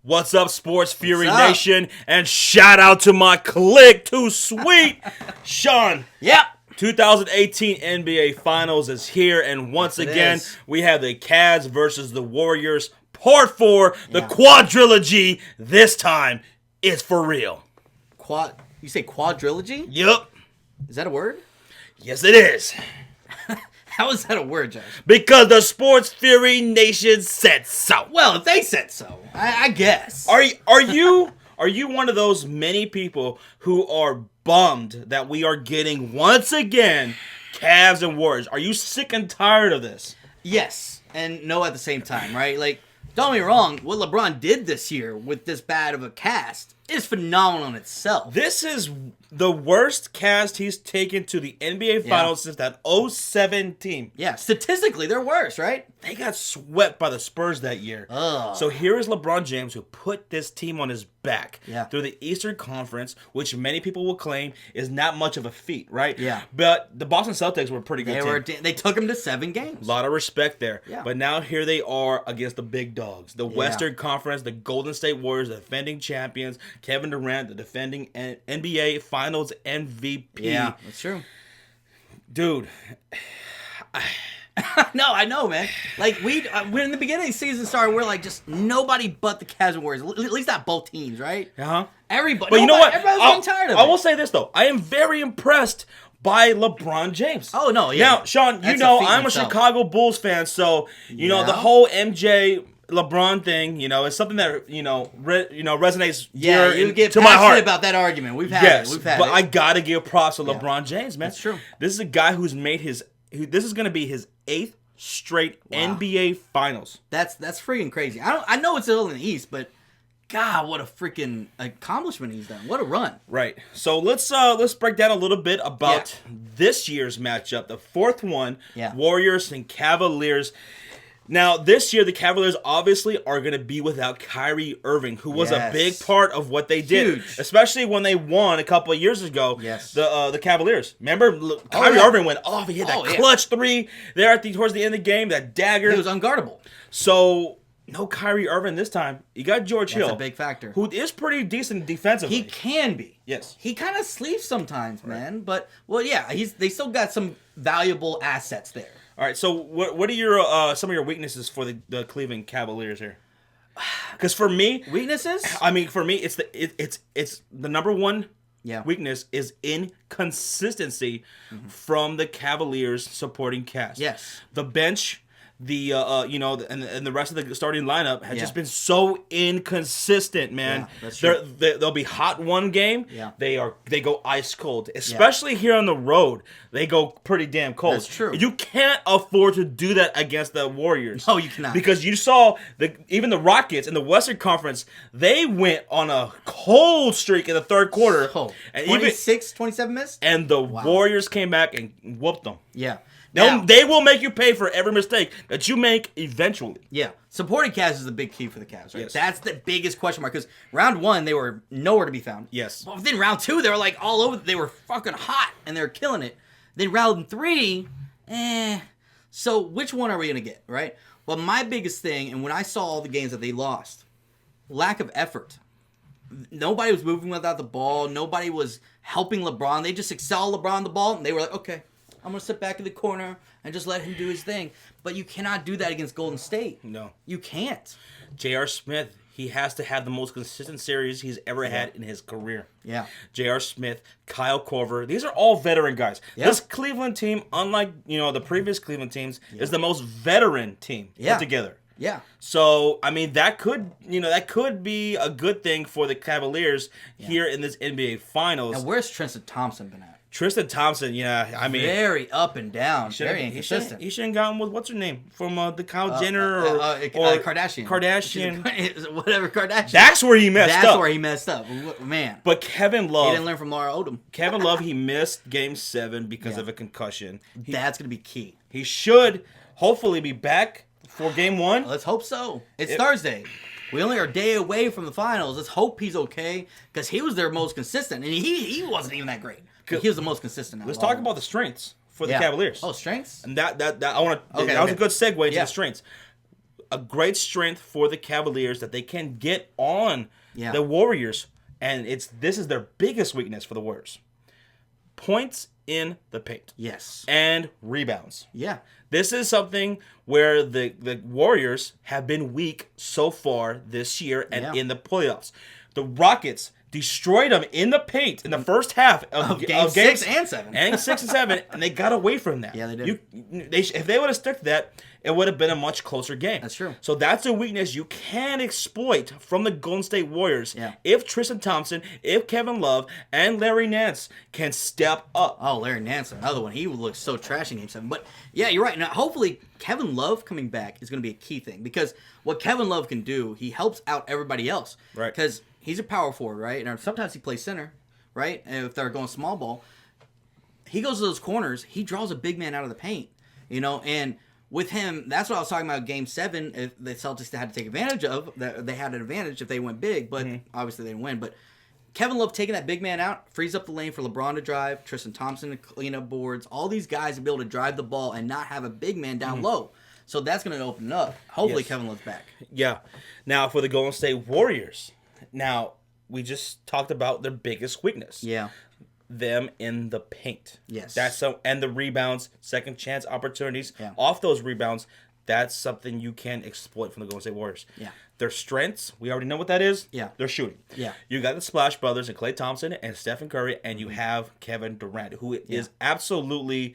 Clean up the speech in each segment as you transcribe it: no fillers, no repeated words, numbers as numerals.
What's up, Sports Fury Nation? And shout out to my clique, Too Sweet. Sean. Yep. 2018 NBA Finals is here, and once again, we have the Cavs versus the Warriors. Part 4, the quadrilogy. This time, it's for real. You say quadrilogy? Yup. Is that a word? Yes, it is. How is that a word, Josh? Because the Sports Fury Nation said so. Well, if they said so, I guess. Are you one of those many people who are bummed that we are getting once again Cavs and Warriors? Are you sick and tired of this? Yes, and no at the same time, right? Like, don't get me wrong, what LeBron did this year with this bad of a cast is phenomenal in itself. This is the worst cast he's taken to the NBA Finals since that 2007 team. Yeah, statistically, they're worse, right? They got swept by the Spurs that year. Ugh. So here is LeBron James, who put this team on his back through the Eastern Conference, which many people will claim is not much of a feat, right? Yeah. But the Boston Celtics were a pretty good team. They took him to 7 games. A lot of respect there. Yeah. But now here they are against the big dogs. The Western Conference, the Golden State Warriors, the defending champions, Kevin Durant, the defending NBA Finals MVP. Yeah, that's true. Dude. No, I know, man. Like, when in the beginning of the season started, we're like, just nobody but the Cavs and Warriors. At least not both teams, right? Uh-huh. Everybody. But you know what? Everybody's getting tired of it. I will say this, though. I am very impressed by LeBron James. Oh, no, yeah. Now, Sean, you know I'm a Chicago Bulls fan, so, you know, the whole MJ LeBron thing, you know, is something that, you know, resonates you get to my heart about that argument. We've had it. But I got to give props to LeBron James, man. That's true. This is a guy who's made this is going to be his 8th straight NBA Finals. That's freaking crazy. I know it's still in the East, but God, what a freaking accomplishment he's done. What a run. Right. So let's break down a little bit about this year's matchup, the 4th one, Warriors and Cavaliers. Now, this year, the Cavaliers obviously are going to be without Kyrie Irving, who was a big part of what they did, especially when they won a couple of years ago, the Cavaliers. Remember, Kyrie Irving went off. He hit that clutch 3 there towards the end of the game, that dagger. He was unguardable. So, no Kyrie Irving this time. You got George Hill. That's a big factor. Who is pretty decent defensively. He can be. Yes. He kind of sleeps sometimes, man. But, they still got some valuable assets there. All right, so what are your some of your weaknesses for the Cleveland Cavaliers here? Because for me, weaknesses. I mean, for me, it's the number one weakness is inconsistency from the Cavaliers supporting cast. Yes, the bench. And the rest of the starting lineup has just been so inconsistent, man. Yeah, that's true. They'll be hot one game. Yeah. They go ice cold. Especially here on the road, they go pretty damn cold. That's true. You can't afford to do that against the Warriors. No, you cannot. Because you saw even the Rockets in the Western Conference, they went on a cold streak in the third quarter. Oh, 27 minutes? And the Warriors came back and whooped them. Yeah. They will make you pay for every mistake that you make eventually. Yeah. Supporting Cavs is the big key for the Cavs, right? Yes. That's the biggest question mark, because round 1, they were nowhere to be found. Yes. But then round 2, they were like all over. They were fucking hot, and they were killing it. Then round 3, So which one are we going to get, right? Well, my biggest thing, and when I saw all the games that they lost, lack of effort. Nobody was moving without the ball. Nobody was helping LeBron. They just excelled LeBron the ball, and they were like, okay, I'm going to sit back in the corner and just let him do his thing. But you cannot do that against Golden State. No. You can't. J.R. Smith, he has to have the most consistent series he's ever had in his career. Yeah. J.R. Smith, Kyle Korver, these are all veteran guys. Yeah. This Cleveland team, unlike the previous Cleveland teams, is the most veteran team put together. Yeah. So, I mean, that could be a good thing for the Cavaliers here in this NBA Finals. And where's Tristan Thompson been at? Tristan Thompson, very up and down, very inconsistent. He shouldn't gotten with what's her name from the Kyle Jenner or Kardashian. Whatever Kardashian. That's where he messed up. That's where he messed up, man. But Kevin Love, he didn't learn from Laura Odom. Kevin Love, he missed Game 7 because of a concussion. That's gonna be key. He should hopefully be back for Game 1. Let's hope so. It's Thursday. We only are a day away from the finals. Let's hope he's okay, because he was their most consistent, and he wasn't even that great. He was the most consistent. Let's talk about the strengths for the Cavaliers. Oh, strengths? And that I want to. That was a good segue into the strengths. a great strength for the Cavaliers that they can get on the Warriors, and this is their biggest weakness for the Warriors. Points in the paint. Yes. And rebounds. Yeah. This is something where the Warriors have been weak so far this year and in the playoffs. The Rockets destroyed them in the paint in the first half of game 6 and 7. And 6 and 7, and they got away from that. Yeah, they did. If they would have stuck to that, it would have been a much closer game. That's true. So that's a weakness you can exploit from the Golden State Warriors if Tristan Thompson, if Kevin Love, and Larry Nance can step up. Oh, Larry Nance, another one. He looked so trash in Game 7. But, yeah, you're right. Now, hopefully, Kevin Love coming back is going to be a key thing. Because what Kevin Love can do, he helps out everybody else. Right. Because he's a power forward, right? And sometimes he plays center, right? And if they're going small ball, he goes to those corners. He draws a big man out of the paint, and with him, that's what I was talking about. Game 7, if the Celtics had to take advantage of, they had an advantage if they went big, but obviously they didn't win. But Kevin Love taking that big man out frees up the lane for LeBron to drive, Tristan Thompson to clean up boards, all these guys to be able to drive the ball and not have a big man down low. So that's going to open up. Hopefully Kevin Love's back. Yeah. Now for the Golden State Warriors. Now, we just talked about their biggest weakness. Yeah. Them in the paint. Yes. And the rebounds, second chance opportunities off those rebounds. That's something you can exploit from the Golden State Warriors. Yeah. Their strengths, we already know what that is. Yeah. They're shooting. Yeah. You got the Splash Brothers and Klay Thompson and Stephen Curry, and you have Kevin Durant, who is absolutely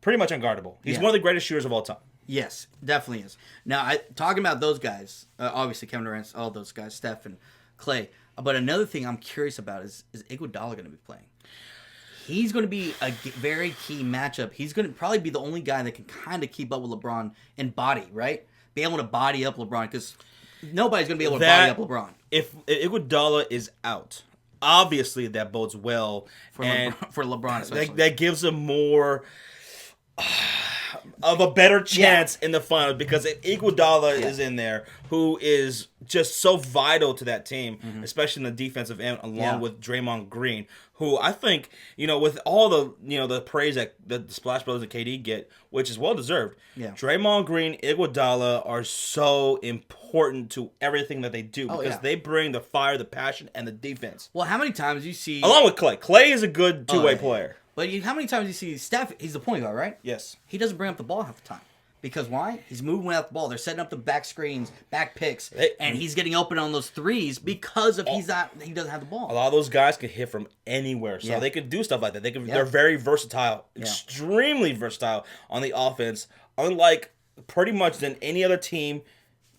pretty much unguardable. He's one of the greatest shooters of all time. Yes, definitely is. Now, talking about those guys, obviously Kevin Durant, all those guys, Steph and Klay. But another thing I'm curious about is Iguodala going to be playing? He's going to be a very key matchup. He's going to probably be the only guy that can kind of keep up with LeBron in body, right? Be able to body up LeBron, because nobody's going to be able to body up LeBron. If Iguodala is out, obviously that bodes well. For LeBron especially. That gives him more of a better chance in the finals, because if Iguodala is in there, who is just so vital to that team, especially in the defensive end, along with Draymond Green, who I think, with all the praise that the Splash Brothers and KD get, which is well deserved, Draymond Green, Iguodala are so important to everything that they do, because they bring the fire, the passion, and the defense. Well, how many times do you see... Along with Klay. Klay is a good two-way player. But how many times do you see Steph? He's the point guard, right? Yes. He doesn't bring up the ball half the time. Because why? He's moving without the ball. They're setting up the back screens, back picks, and he's getting open on those threes because of he doesn't have the ball. A lot of those guys can hit from anywhere, so they could do stuff like that. They're very versatile, extremely versatile on the offense, unlike pretty much than any other team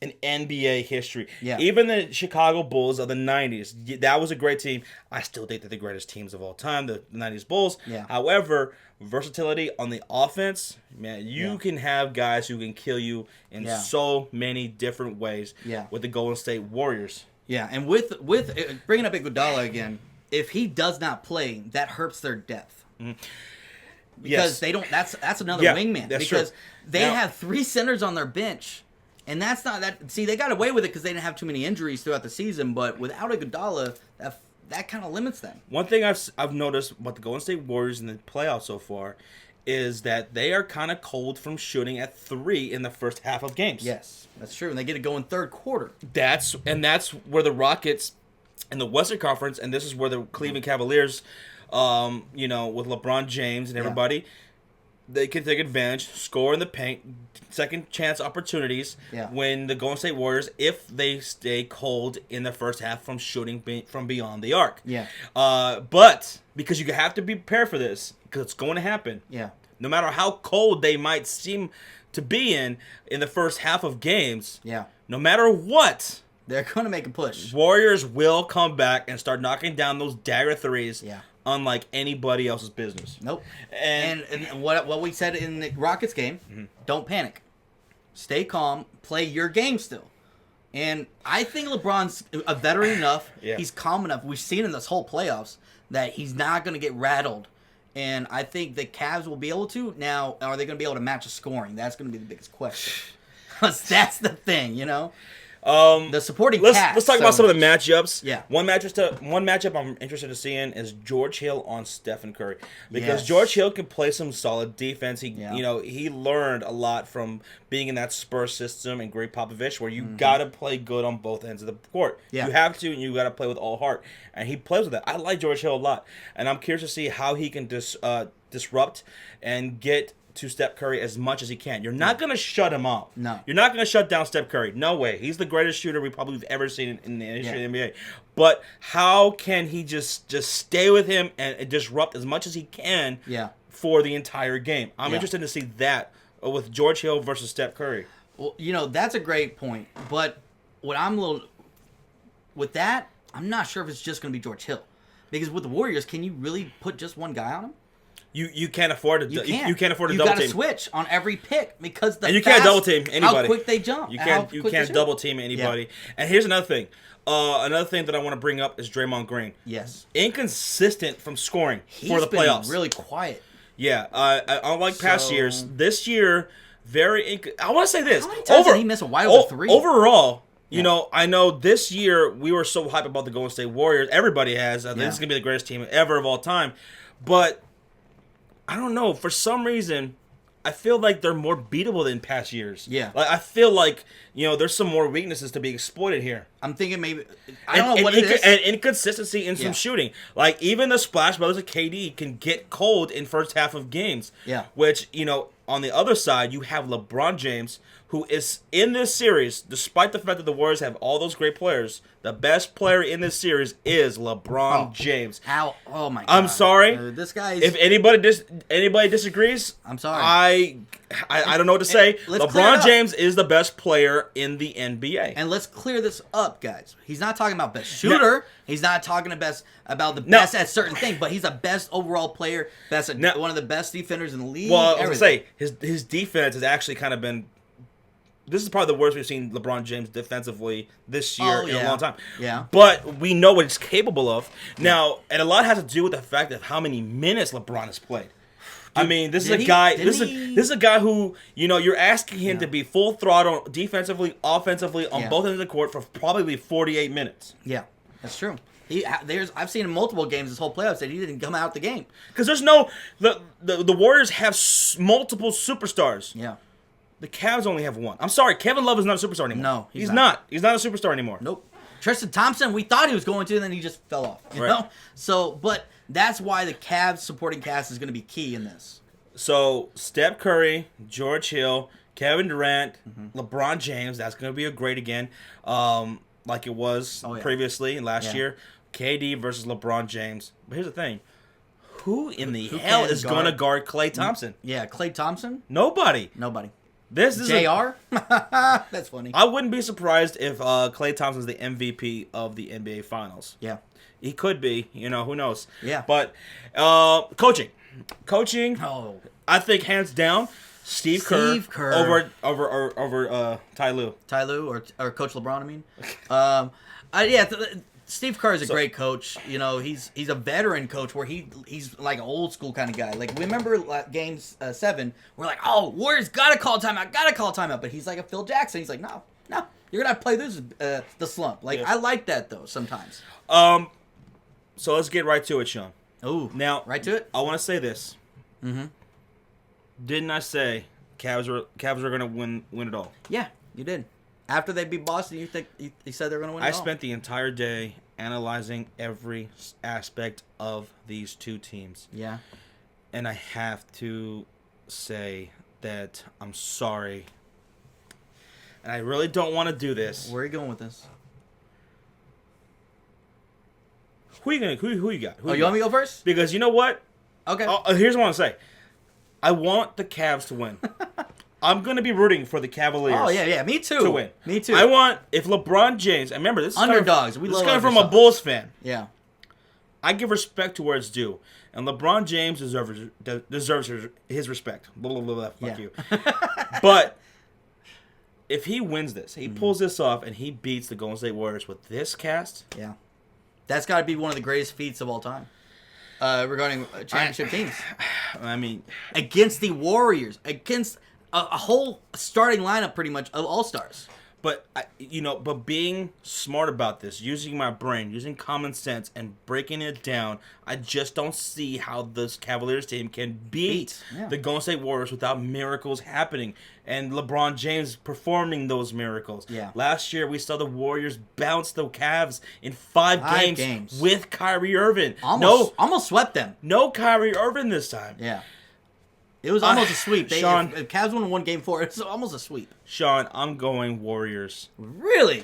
in NBA history. Yeah. Even the Chicago Bulls of the 90s, that was a great team. I still think they're the greatest teams of all time, the 90s Bulls. Yeah. However, versatility on the offense, man, you can have guys who can kill you in so many different ways with the Golden State Warriors. Yeah, and with bringing up Iguodala again, if he does not play, that hurts their depth. Mm-hmm. Because they don't. That's another wingman. That's because true. They have 3 centers on their bench. And that's not that. See, they got away with it because they didn't have too many injuries throughout the season. But without Iguodala, that kind of limits them. One thing I've noticed about the Golden State Warriors in the playoffs so far is that they are kind of cold from shooting at 3 in the first half of games. Yes, that's true. And they get to go in third quarter. That's where the Rockets in the Western Conference, and this is where the Cleveland Cavaliers, with LeBron James and everybody. They can take advantage, score in the paint, second chance opportunities when the Golden State Warriors, if they stay cold in the first half from shooting from beyond the arc. Yeah. But because you have to be prepared for this, because it's going to happen. Yeah. No matter how cold they might seem to be in the first half of games. Yeah. No matter what, they're going to make a push. Warriors will come back and start knocking down those dagger threes. Yeah. Unlike anybody else's business. Nope. And what we said in the Rockets game, don't panic. Stay calm. Play your game still. And I think LeBron's a veteran enough. He's calm enough. We've seen in this whole playoffs that he's not going to get rattled. And I think the Cavs will be able to. Now, are they going to be able to match the scoring? That's going to be the biggest question. Because that's the thing, The supporting cast. Let's talk about some of the matchups. Yeah. One matchup I'm interested to see in is George Hill on Stephen Curry, because Yes. George Hill can play some solid defense. Yeah. He learned a lot from being in that Spurs system and Greg Popovich, where you gotta play good on both ends of the court. Yeah. You have to, and you gotta play with all heart. And he plays with that. I like George Hill a lot, and I'm curious to see how he can disrupt and get to Steph Curry as much as he can. You're not going to shut him off. No. You're not going to shut down Steph Curry. No way. He's the greatest shooter we probably have ever seen in the history of the NBA. But how can he just stay with him and disrupt as much as he can for the entire game? I'm interested to see that with George Hill versus Steph Curry. Well, that's a great point. But what I'm with that, I'm not sure if it's just going to be George Hill. Because with the Warriors, can you really put just one guy on him? You can't afford to. You can't afford to double team. You got to switch on every pick because and you can't double team anybody. How quick they jump. You can't double team anybody. Yeah. And here's another thing. Another thing that I want to bring up is Draymond Green. Yes. Inconsistent from scoring for the playoffs. He's been really quiet. Yeah. Unlike past years, this year I want to say this. How many times did he miss a wide open three? Overall. I know this year we were so hyped about the Golden State Warriors. Everybody has. This is going to be the greatest team ever of all time. But I don't know. For some reason, I feel like they're more beatable than past years. Yeah. Like I feel like, there's some more weaknesses to be exploited here. I'm thinking maybe I don't know what it is. And inconsistency in some shooting. Like even the Splash Brothers of KD can get cold in first half of games. Yeah. Which, on the other side, you have LeBron James, who is in this series, despite the fact that the Warriors have all those great players, the best player in this series is LeBron James. How? Oh my God! I'm sorry. This guy. If anybody disagrees, I'm sorry. I don't know what to say. LeBron James is the best player in the NBA. And let's clear this up, guys. He's not talking about best shooter. He's not talking about the best at certain things, but he's the best overall player. One of the best defenders in the league. Well, I was going to say, his defense has actually kind of been... This is probably the worst we've seen LeBron James defensively this year in a long time. Yeah. But we know what he's capable of. Now, and a lot has to do with the fact of how many minutes LeBron has played. I mean, this is a guy. This is a guy who you're asking him to be full throttle defensively, offensively on both ends of the court for probably 48 minutes. Yeah, that's true. I've seen in multiple games this whole playoffs that he didn't come out the game because there's the Warriors have multiple superstars. Yeah. The Cavs only have one. I'm sorry, Kevin Love is not a superstar anymore. No, he's not. He's not a superstar anymore. Nope. Tristan Thompson, we thought he was going to, and then he just fell off. You know? So, but that's why the Cavs supporting cast is going to be key in this. So, Steph Curry, George Hill, Kevin Durant, LeBron James. That's going to be a great again, like it was previously last year. KD versus LeBron James. But here's the thing. Who in the hell is going to guard Klay Thompson? Yeah, Klay Thompson? Nobody. This is JR? That's funny. I wouldn't be surprised if Klay Thompson's the MVP of the NBA Finals. Yeah. He could be. who knows? Yeah. But coaching. Oh. I think hands down, Steve Kerr over Ty Lue. Ty Lue or Coach LeBron, I mean? Steve Kerr is a great coach. He's a veteran coach where he's like an old school kind of guy. Like, remember Game 7, we're like, oh, Warriors gotta call timeout. But he's like a Phil Jackson. He's like, no, you're gonna play this the slump. Like, I like that though sometimes. So let's get right to it, Sean. Oh, now right to it. I want to say this. Didn't I say Cavs were gonna win it all? Yeah, you did. After they beat Boston, you said they were going to win it all? I spent the entire day analyzing every aspect of these two teams. Yeah. And I have to say that I'm sorry. And I really don't want to do this. Where are you going with this? Who you got? You want me to go first? Because you know what? Okay. Here's what I want to say. I want the Cavs to win. I'm going to be rooting for the Cavaliers. Oh, yeah, me too. To win. Me too. I want, if LeBron James, and remember, this is underdogs. This is coming from a Bulls fan. Yeah. I give respect to where it's due. And LeBron James deserves his respect. Blah, blah, blah, blah. Fuck you. But if he wins this, he pulls this off, and he beats the Golden State Warriors with this cast. Yeah. That's got to be one of the greatest feats of all time. Regarding championship teams. I mean, against the Warriors. Against... a whole starting lineup, pretty much, of all-stars. But but being smart about this, using my brain, using common sense, and breaking it down, I just don't see how this Cavaliers team can beat the Golden State Warriors without miracles happening and LeBron James performing those miracles. Yeah. Last year we saw the Warriors bounce the Cavs in five games with Kyrie Irving. Almost swept them. No Kyrie Irving this time. Yeah. It was almost a sweep. Sean, if Cavs won 1 game 4, it's almost a sweep. Sean, I'm going Warriors. Really?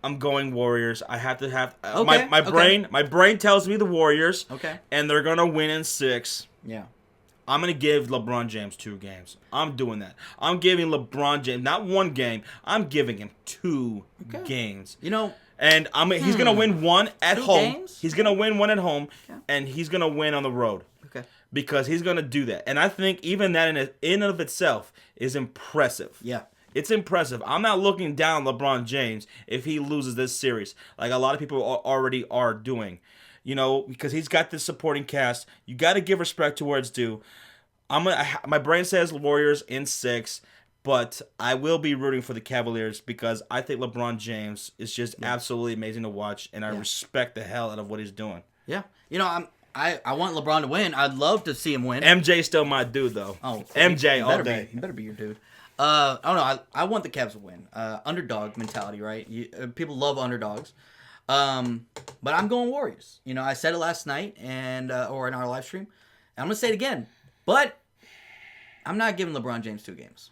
I'm going Warriors. I have to have Okay. My brain tells me the Warriors. Okay. And they're gonna win in 6. Yeah. I'm gonna give LeBron James 2 games. I'm doing that. I'm giving LeBron James not 1 game. I'm giving him 2 games. And he's gonna win 1 at home. Games? He's gonna win 1 at home, and he's gonna win on the road. Okay. Because he's going to do that. And I think even that in and of itself is impressive. Yeah. It's impressive. I'm not looking down LeBron James if he loses this series, like a lot of people already are doing. Because he's got this supporting cast. You got to give respect to where it's due. My brain says Warriors in 6, but I will be rooting for the Cavaliers because I think LeBron James is just absolutely amazing to watch, and I respect the hell out of what he's doing. Yeah. I want LeBron to win. I'd love to see him win. MJ's still my dude, though. Oh, MJ all day. He better be your dude. I don't know. I want the Cavs to win. Underdog mentality, right? People love underdogs. But I'm going Warriors. I said it last night or in our live stream. And I'm going to say it again. But I'm not giving LeBron James 2 games.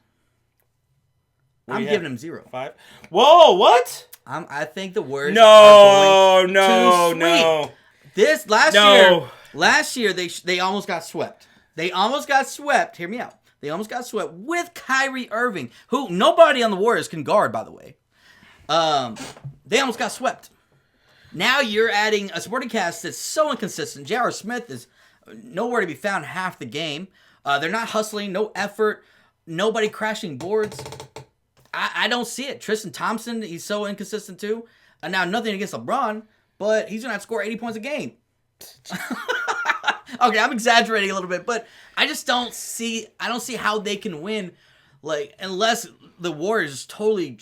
I'm giving him 0. 5. Whoa, what? I think the Warriors are going to sweep. This last year they almost got swept. They almost got swept. Hear me out. They almost got swept with Kyrie Irving, who nobody on the Warriors can guard, by the way. They almost got swept. Now you're adding a supporting cast that's so inconsistent. J.R. Smith is nowhere to be found half the game. They're not hustling, no effort, nobody crashing boards. I don't see it. Tristan Thompson, he's so inconsistent too. Now nothing against LeBron, but he's going to have to score 80 points a game. Okay, I'm exaggerating a little bit, but I just don't see how they can win, unless the Warriors just totally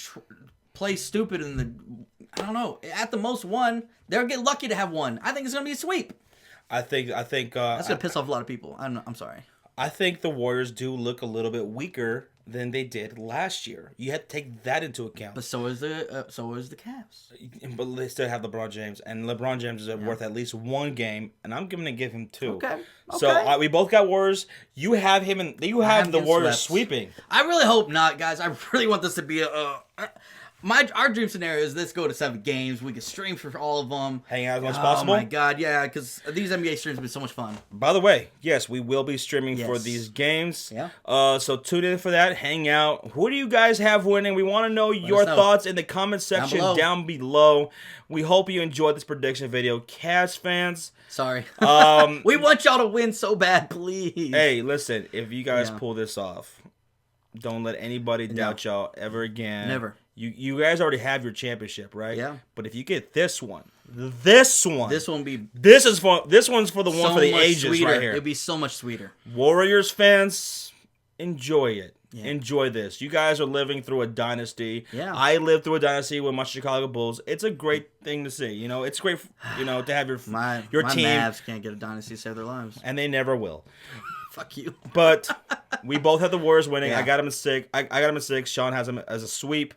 play stupid I don't know, at the most 1. They'll get lucky to have 1. I think it's going to be a sweep. I think that's going to piss off a lot of people. I'm sorry. I think the Warriors do look a little bit weaker than they did last year. You had to take that into account. But so is the Cavs. But they still have LeBron James, and LeBron James is worth at least 1 game, and I'm going to give him 2. Okay. So we both got Warriors. You have him, and you have the Warriors sweeping. I really hope not, guys. I really want this to be our dream scenario is let's go to 7 games. We can stream for all of them. Hang out as much as possible. Oh my god, yeah, because these NBA streams have been so much fun. By the way, yes, we will be streaming for these games. Yeah. So tune in for that. Hang out. Who do you guys have winning? We want to know your thoughts in the comment section down below. We hope you enjoyed this prediction video, Cavs fans. Sorry. We want y'all to win so bad, please. Hey, listen, if you guys pull this off, don't let anybody doubt y'all ever again. Never. You guys already have your championship, right? Yeah. But if you get this one's for the one for the ages right here. It'd be so much sweeter. Warriors fans, enjoy it. Yeah. Enjoy this. You guys are living through a dynasty. Yeah. I lived through a dynasty with my Chicago Bulls. It's a great thing to see. It's great, to have your team. My Mavs can't get a dynasty to save their lives. And they never will. Fuck you. But we both have the Warriors winning. Yeah. I got him at 6. I got him at 6. Sean has him as a sweep.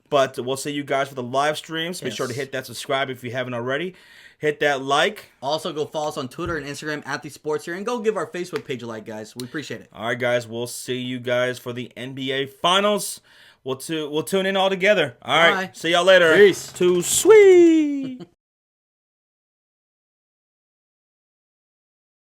But we'll see you guys for the live streams. Be sure to hit that subscribe if you haven't already. Hit that like. Also, go follow us on Twitter and Instagram at The Sports Here. And go give our Facebook page a like, guys. We appreciate it. All right, guys. We'll see you guys for the NBA Finals. We'll tune in all together. All right. See y'all later. Peace. Too sweet.